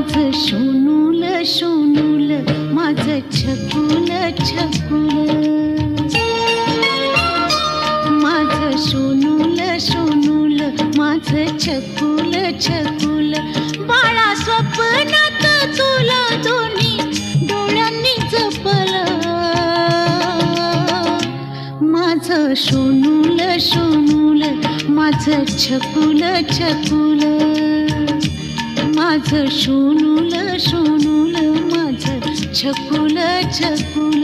माझं सोनूल सोनूल माझं छकुल छकुल माझं सोनूल सोनूल माझं छकुल छकुल बाळा स्वप्नात तुला दोन्ही डोळ्यांनी जपलं माझं सोनूल सोनूल माझं छकुल छकुल माझं सोनूल सोनूल माझं छकुल छकुल